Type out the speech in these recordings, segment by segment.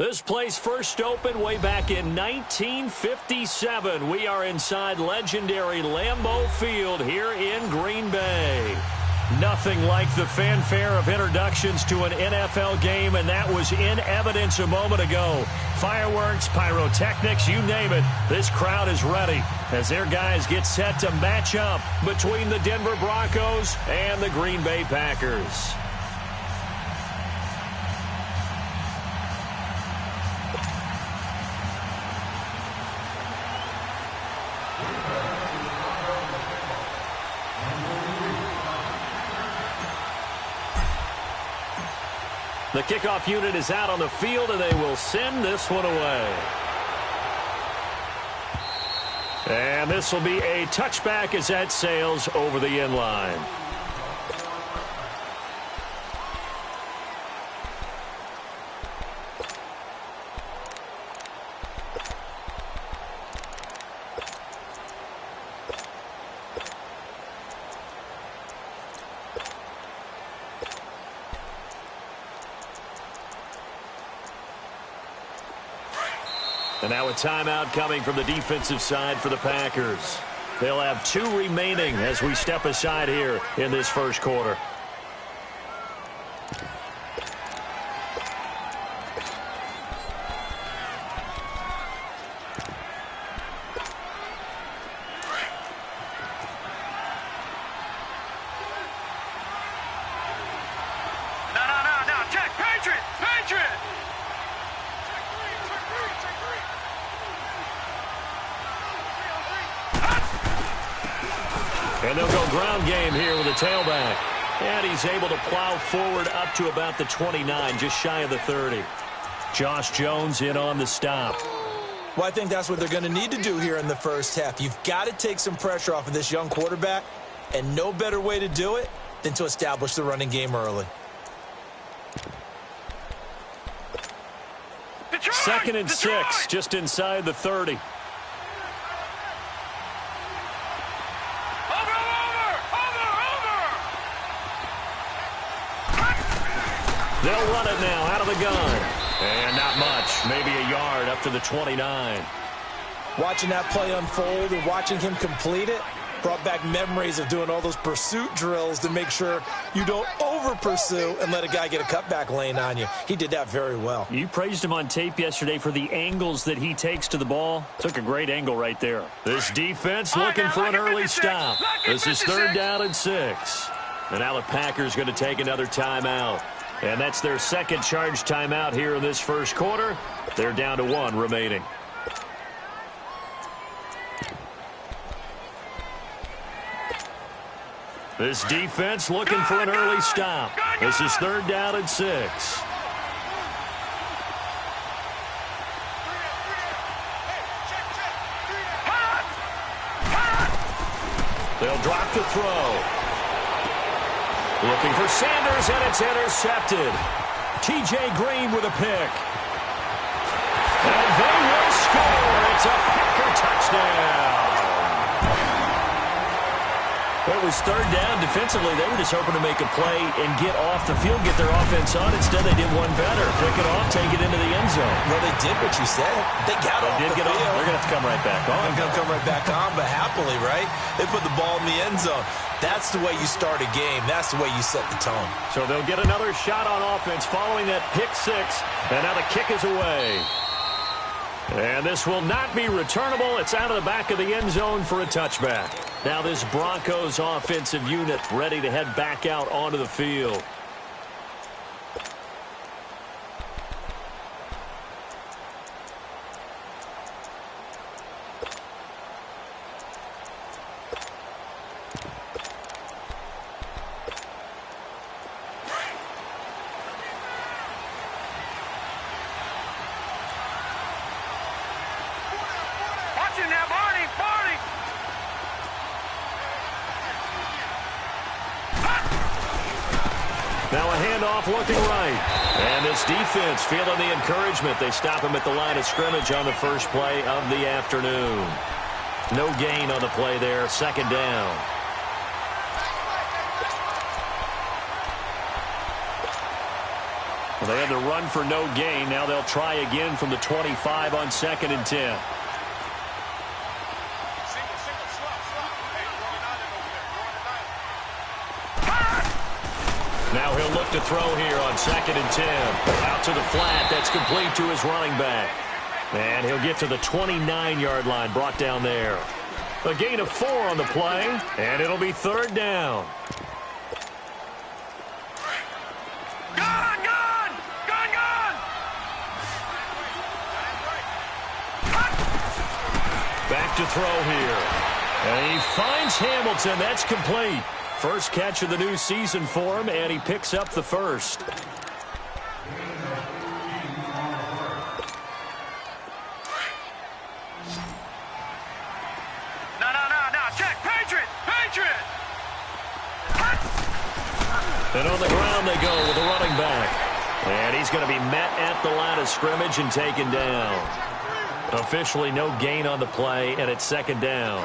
This place first opened way back in 1957. We are inside legendary Lambeau Field here in Green Bay. Nothing like the fanfare of introductions to an NFL game, and that was in evidence a moment ago. Fireworks, pyrotechnics, you name it. This crowd is ready as their guys get set to match up between the Denver Broncos and the Green Bay Packers. The kickoff unit is out on the field, and they will send this one away. And this will be a touchback as that sails over the end line. And now a timeout coming from the defensive side for the Packers. They'll have 2 remaining as we step aside here in this first quarter. No, check, Patriot! And they'll go ground game here with a tailback. And he's able to plow forward up to about the 29, just shy of the 30. Josh Jones in on the stop. Well, I think that's what they're going to need to do here in the first half. You've got to take some pressure off of this young quarterback, and no better way to do it than to establish the running game early. Second and 6, just inside the 30. They'll run it now out of the gun. And not much, maybe a yard up to the 29. Watching that play unfold and watching him complete it brought back memories of doing all those pursuit drills to make sure you don't over-pursue and let a guy get a cutback lane on you. He did that very well. You praised him on tape yesterday for the angles that he takes to the ball. Took a great angle right there. This defense looking for an early stop. This is 3rd down and 6. And now the Packers going to take another timeout. And that's their second charge timeout here in this first quarter. They're down to 1 remaining. This defense looking for an early stop. This is 3rd down and 6. They'll drop the throw. Looking for Sanders, and it's intercepted. T.J. Green with a pick. And they will score. It's a Packer touchdown. Well, it was 3rd down. Defensively, they were just hoping to make a play and get off the field, get their offense on. Instead, they did one better. Pick it off, take it into the end zone. Well, they did what you said. They got off the field. They're going to have to come right back on. They're going to come right back on, but happily, right? They put the ball in the end zone. That's the way you start a game. That's the way you set the tone. So they'll get another shot on offense following that pick 6. And now the kick is away. And this will not be returnable. It's out of the back of the end zone for a touchback. Now this Broncos offensive unit ready to head back out onto the field. Now a handoff looking right. And this defense feeling the encouragement. They stop him at the line of scrimmage on the first play of the afternoon. No gain on the play there. 2nd down. Well, they had the run for no gain. Now they'll try again from the 25 on 2nd and 10. Now he'll look to throw here on 2nd and 10. Out to the flat. That's complete to his running back. And he'll get to the 29-yard line, brought down there. A gain of 4 on the play, and it'll be 3rd down. Back to throw here. And he finds Hamilton. That's complete. First catch of the new season for him, and he picks up the first. No. Check. Patriot. And on the ground they go with the running back. And he's going to be met at the line of scrimmage and taken down. Officially no gain on the play, and it's 2nd down.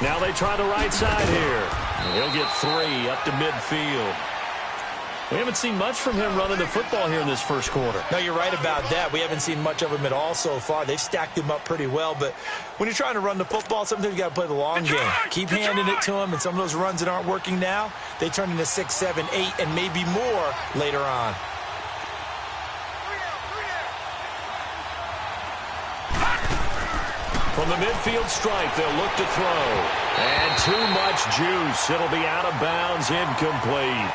Now they try the right side here. He'll get 3 up to midfield. We haven't seen much from him running the football here in this first quarter. No, you're right about that. We haven't seen much of him at all so far. They've stacked him up pretty well, but when you're trying to run the football, sometimes you got to play the long game. Keep handing it to him, and some of those runs that aren't working now, they turn into 6, 7, 8, and maybe more later on. From the midfield stripe, they'll look to throw. And too much juice. It'll be out of bounds, incomplete.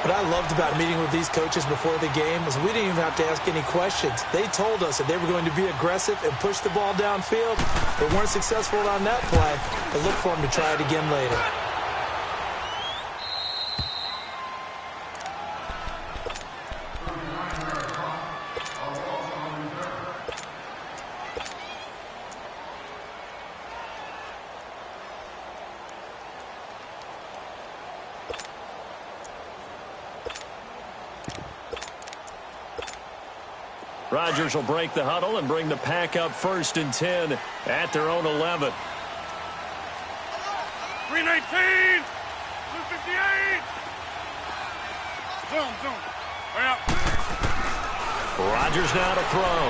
What I loved about meeting with these coaches before the game is we didn't even have to ask any questions. They told us that they were going to be aggressive and push the ball downfield. They weren't successful on that play, but look for them to try it again later. Rodgers will break the huddle and bring the pack up 1st and 10 at their own 11. 319. 258. Zoom. Hurry up. Rodgers now to throw.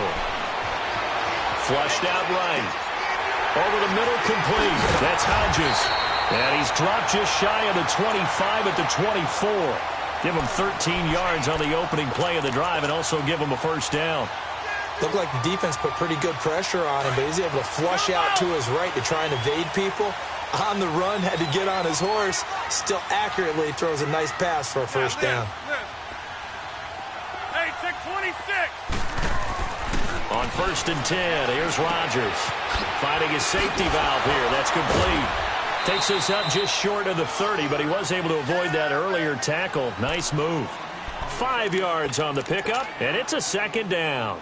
Flushed out right. Over the middle, complete. That's Hodges. And he's dropped just shy of the 25 at the 24. Give him 13 yards on the opening play of the drive and also give him a 1st down. Looked like the defense put pretty good pressure on him, but he's able to flush out to his right to try and evade people. On the run, had to get on his horse. Still accurately throws a nice pass for a 1st down. Hey, check 26. On 1st and 10, here's Rodgers. Finding his safety valve here. That's complete. Takes us up just short of the 30, but he was able to avoid that earlier tackle. Nice move. 5 yards on the pickup, and it's a 2nd down.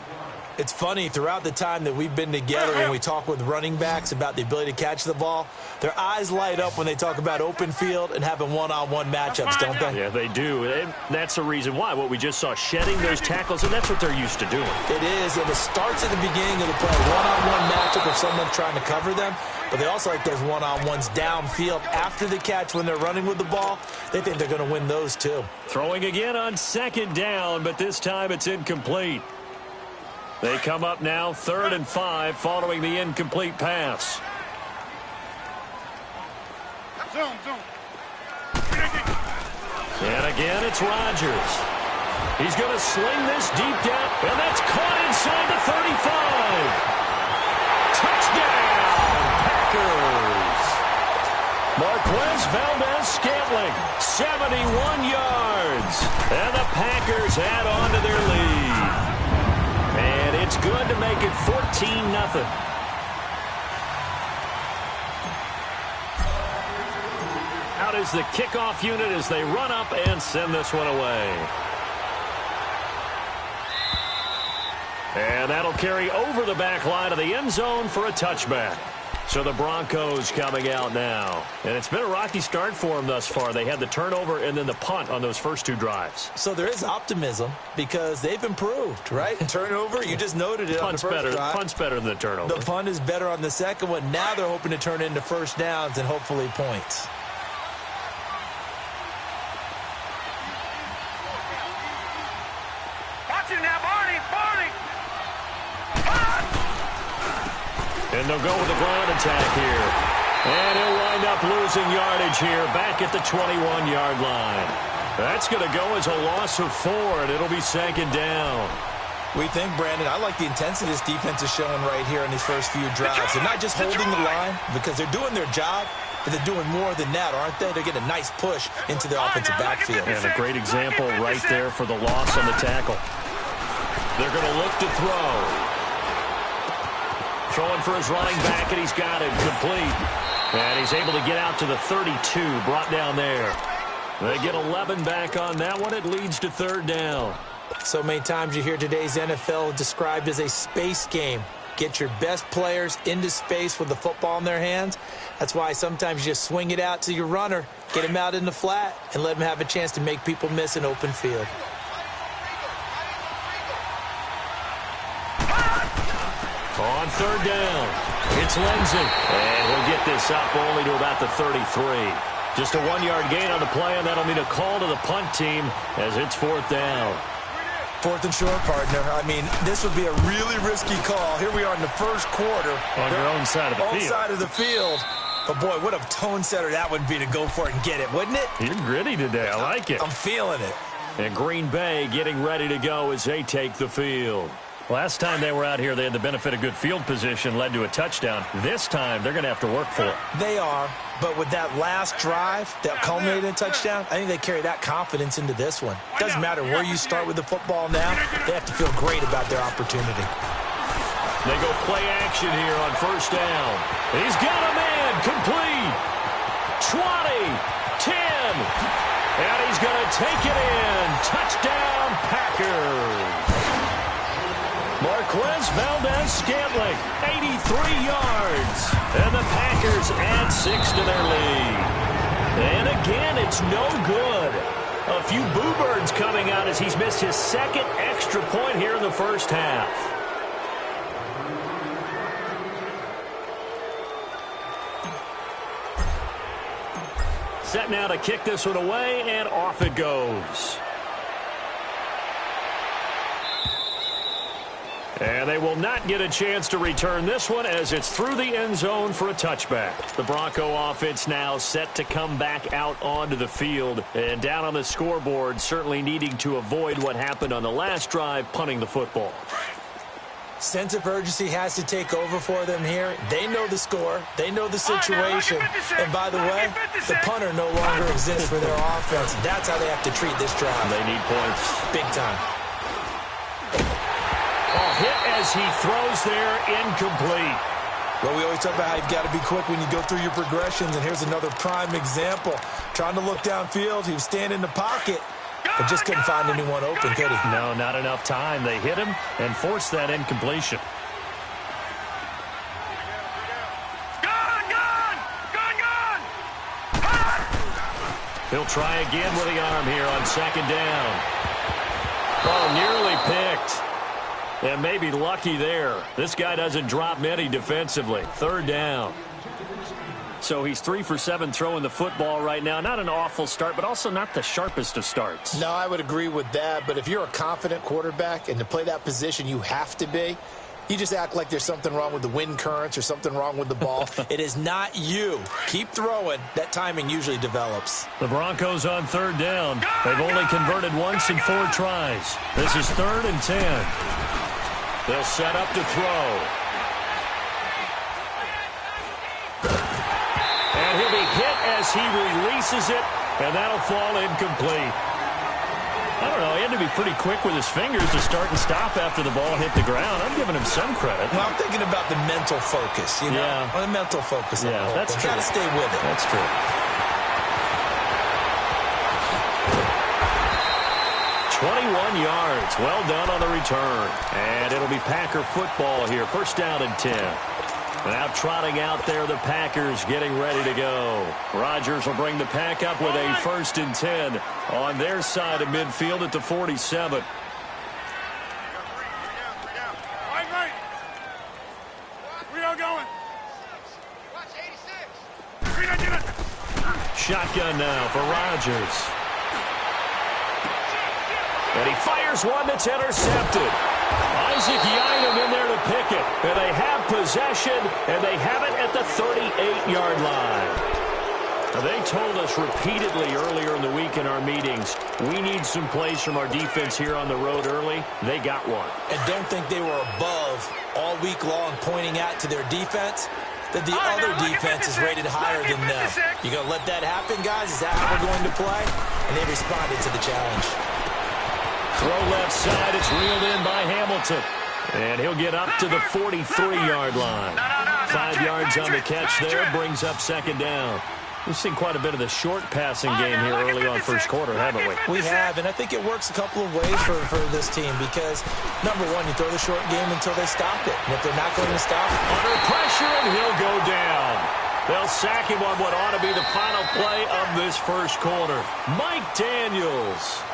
It's funny, throughout the time that we've been together and we talk with running backs about the ability to catch the ball, their eyes light up when they talk about open field and having one-on-one matchups, don't they? Yeah, they do. And that's the reason why. What we just saw, shedding those tackles, and that's what they're used to doing. It is, and it starts at the beginning of the play. One-on-one matchup with someone trying to cover them, but they also like those one-on-ones downfield after the catch when they're running with the ball. They think they're going to win those too. Throwing again on 2nd down, but this time it's incomplete. They come up now 3rd and 5 following the incomplete pass. Zoom. And again, it's Rodgers. He's going to sling this deep down, and that's caught inside the 35. Touchdown, Packers. Marquez Valdez-Scantling, 71 yards. And the Packers add on to their lead. And it's good to make it 14-0. Out is the kickoff unit as they run up and send this one away. And that'll carry over the back line of the end zone for a touchback. So the Broncos coming out now. And it's been a rocky start for them thus far. They had the turnover and then the punt on those first two drives. So there is optimism because they've improved, right? Turnover, you just noted it on the first drive. Punt's better than the turnover. The punt is better on the second one. Now they're hoping to turn into first downs and hopefully points. Watch it now, Barney! And they'll go with the ground attack here. And he'll wind up losing yardage here back at the 21-yard line. That's going to go as a loss of 4, and it'll be second down. We think, Brandon, I like the intensity this defense is showing right here in these first few drives. They're not just holding the line because they're doing their job, but they're doing more than that, aren't they? They're getting a nice push into the offensive backfield. And a great example right there for the loss on the tackle. They're going to look to throw. Throwing for his running back, and he's got it complete. And he's able to get out to the 32, brought down there. They get 11 back on that one. It leads to third down. So many times you hear today's NFL described as a space game. Get your best players into space with the football in their hands. That's why sometimes you just swing it out to your runner, get him out in the flat, and let him have a chance to make people miss an open field. On third down, it's Lindsey. And he'll get this up only to about the 33. Just a 1-yard gain on the play, and that'll mean a call to the punt team as it's fourth down. Fourth and short, partner. I mean, this would be a really risky call. Here we are in the first quarter. On your own side of the field. Own side of the field. But, boy, what a tone setter that would be to go for it and get it, wouldn't it? You're gritty today. I like it. I'm feeling it. And Green Bay getting ready to go as they take the field. Last time they were out here, they had the benefit of good field position, led to a touchdown. This time, they're going to have to work for it. They are, but with that last drive that culminated in a touchdown, I think they carry that confidence into this one. Doesn't matter where you start with the football now, they have to feel great about their opportunity. They go play action here on first down. He's got a man, complete. 20, 10, and he's going to take it in. Touchdown, Packers. Marquez Valdez-Scantling, 83 yards. And the Packers add 6 to their lead. And again, it's no good. A few boo birds coming out as he's missed his second extra point here in the first half. Set now to kick this one away, and off it goes. And they will not get a chance to return this one as it's through the end zone for a touchback. The Bronco offense now set to come back out onto the field. And down on the scoreboard, certainly needing to avoid what happened on the last drive, punting the football. Sense of urgency has to take over for them here. They know the score. They know the situation. And by the way, the punter no longer exists for their offense. That's how they have to treat this drive. They need points. Big time. Hit as he throws there, incomplete. Well, we always talk about how you've got to be quick when you go through your progressions, and here's another prime example. Trying to look downfield, he was standing in the pocket, but just couldn't find anyone open, could he? No, not enough time. They hit him and forced that incompletion. He'll try again with the arm here on second down. Oh, nearly picked. And maybe lucky there. This guy doesn't drop many defensively. Third down. So he's 3 for 7 throwing the football right now. Not an awful start, but also not the sharpest of starts. No, I would agree with that. But if you're a confident quarterback and to play that position you have to be, you just act like there's something wrong with the wind currents or something wrong with the ball. It is not you. Keep throwing. That timing usually develops. The Broncos on third down. They've only converted once in 4 tries. This is 3rd and 10. They'll set up to throw. And he'll be hit as he releases it, and that'll fall incomplete. I don't know. He had to be pretty quick with his fingers to start and stop after the ball hit the ground. I'm giving him some credit. Well, I'm thinking about the mental focus, you know? Yeah. Or the mental focus. Yeah, that's true. Got to stay with it. That's true. 21 yards. Well done on the return. And it'll be Packer football here. First down and 10. Now trotting out there, the Packers getting ready to go. Rodgers will bring the pack up with a 1st and 10 on their side of midfield at the 47. Right. We are going. Shotgun now for Rodgers. And he fires one that's intercepted. Isaac Yiadom in there to pick it. And they have possession, and they have it at the 38-yard line. Now, they told us repeatedly earlier in the week in our meetings, we need some plays from our defense here on the road early. They got one. And don't think they were above all week long pointing out to their defense that the other defense is rated higher than them. You going to let that happen, guys? Is that how we're going to play? And they responded to the challenge. Throw left side. It's reeled in by Hamilton. And he'll get up to the 43-yard line. 5 yards on the catch there. Brings up 2nd down. We've seen quite a bit of the short passing game here early on first quarter, haven't we? We have, and I think it works a couple of ways for this team because, number one, you throw the short game until they stop it. And if they're not going to stop it, under pressure, and he'll go down. They'll sack him on what ought to be the final play of this first quarter. Mike Daniels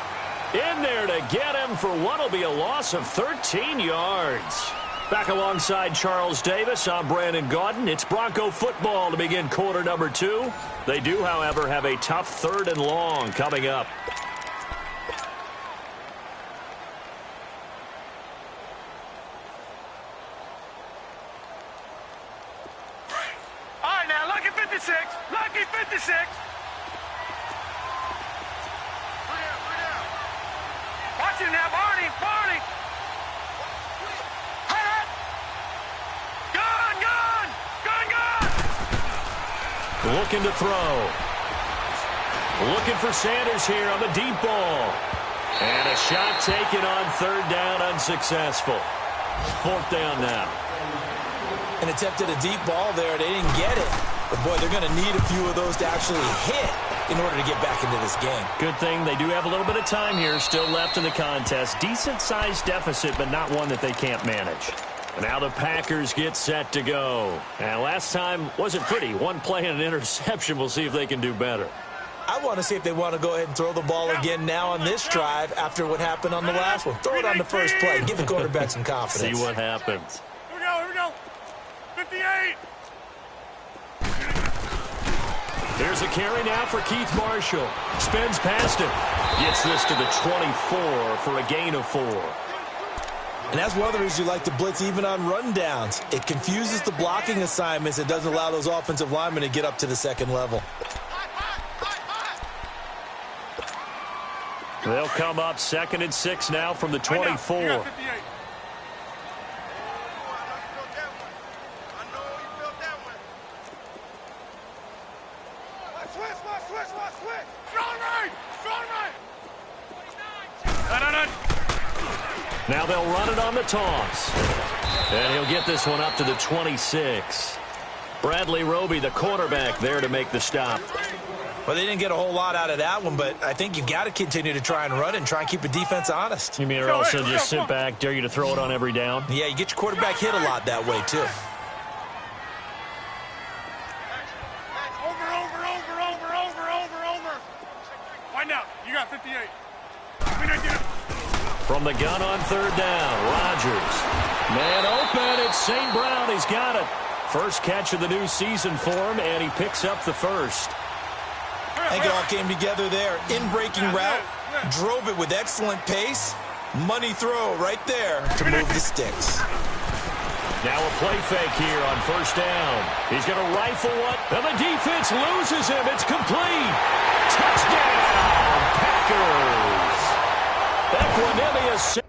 in there to get him for what will be a loss of 13 yards. Back alongside Charles Davis, I'm Brandon Gaudin. It's Bronco football to begin quarter number 2. They do, however, have a tough 3rd and long coming up. All right, now, lucky 56. Lucky 56. Watch him now, Barney. Barney. Looking to throw. Looking for Sanders here on the deep ball. And a shot taken on 3rd down, unsuccessful. 4th down now. and attempted a deep ball there. They didn't get it. But, boy, they're going to need a few of those to actually hit in order to get back into this game. Good thing they do have a little bit of time here still left in the contest. Decent-sized deficit, but not one that they can't manage. And now the Packers get set to go. And last time wasn't pretty. One play and an interception. We'll see if they can do better. I want to see if they want to go ahead and throw the ball again now on this drive after what happened on the last one. Throw it on the first play. Give the quarterback some confidence. See what happens. Here we go. 58. Here's a carry now for Keith Marshall. Spins past him. Gets this to the 24 for a gain of 4. And that's one of the reasons you like to blitz even on rundowns. It confuses the blocking assignments. It doesn't allow those offensive linemen to get up to the second level. They'll come up 2nd and 6 now from the 24. Now they'll run it on the toss. And he'll get this one up to the 26. Bradley Roby, the quarterback, there to make the stop. Well, they didn't get a whole lot out of that one, but I think you've got to continue to try and run it and try and keep the defense honest. You mean or else they'll just sit back, dare you to throw it on every down? Yeah, you get your quarterback hit a lot that way, too. Over. Find out. You got 58. From the gun on 3rd down, Rodgers. Man open, it's St. Brown. He's got it. First catch of the new season for him, and he picks up the first. I think it all came together there. In-breaking route, drove it with excellent pace. Money throw right there to move the sticks. Now a play fake here on 1st down. He's going to rifle one, and the defense loses him. It's complete. Touchdown, Packers. Equanimous.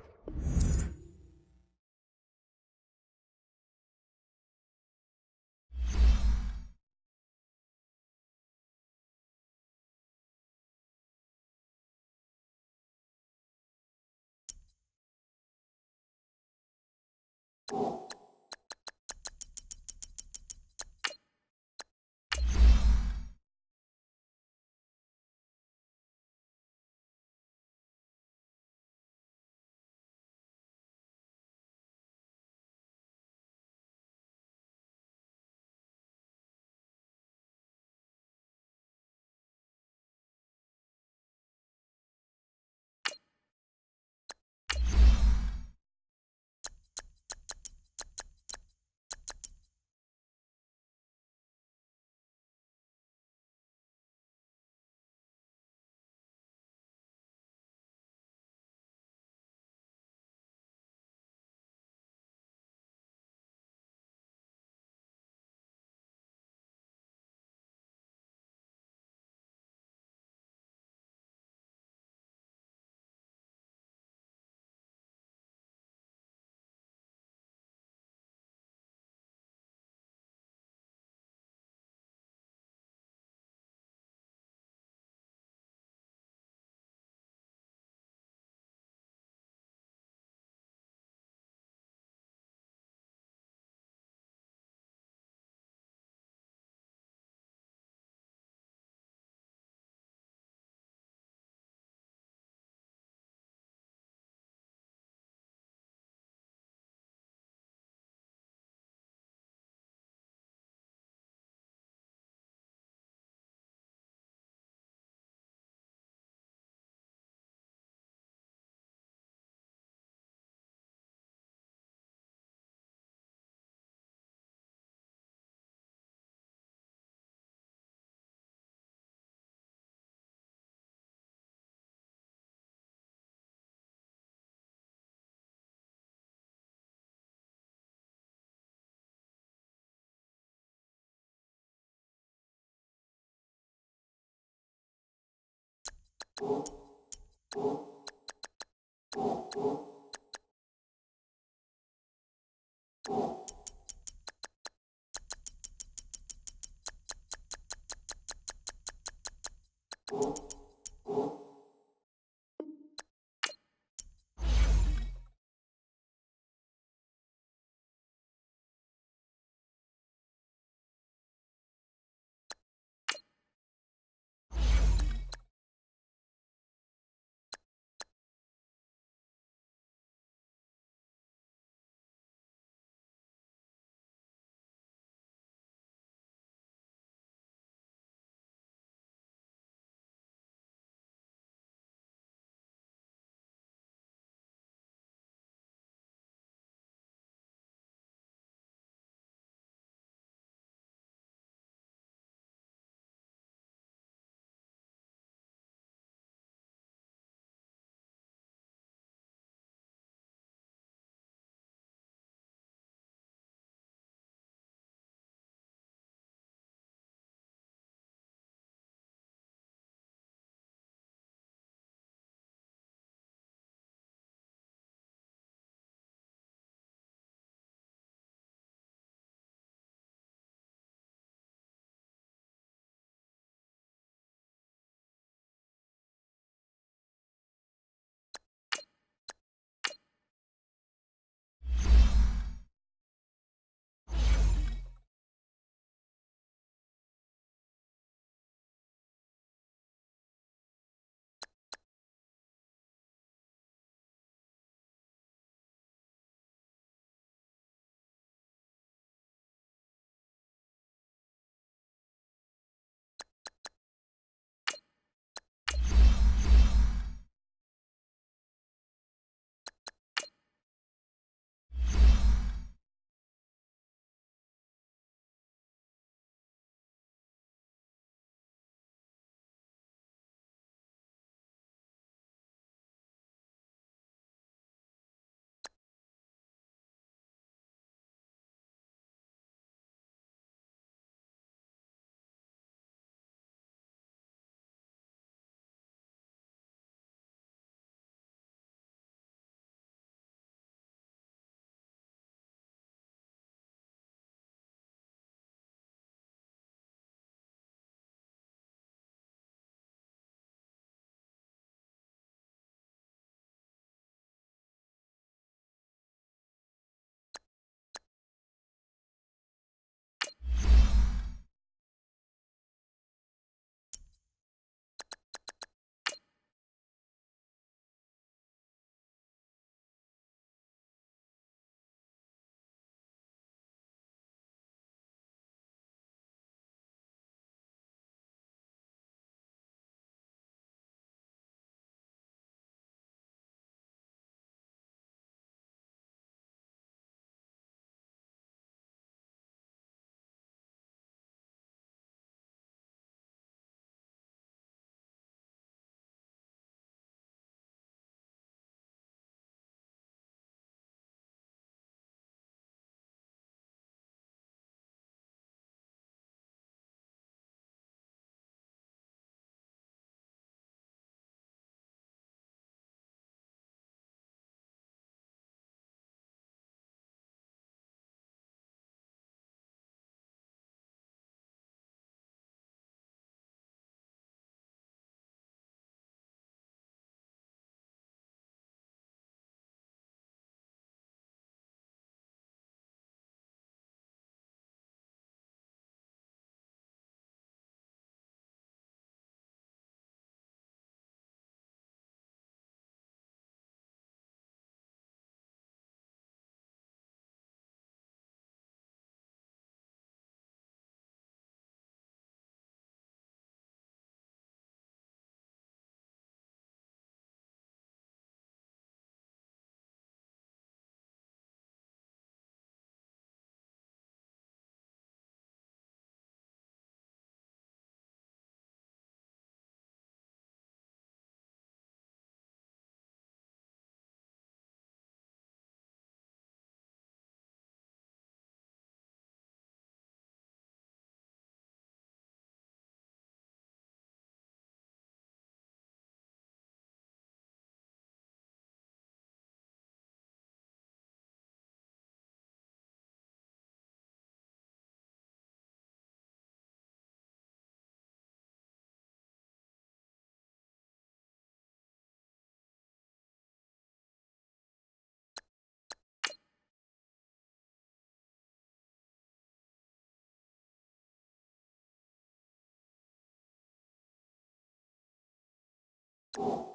You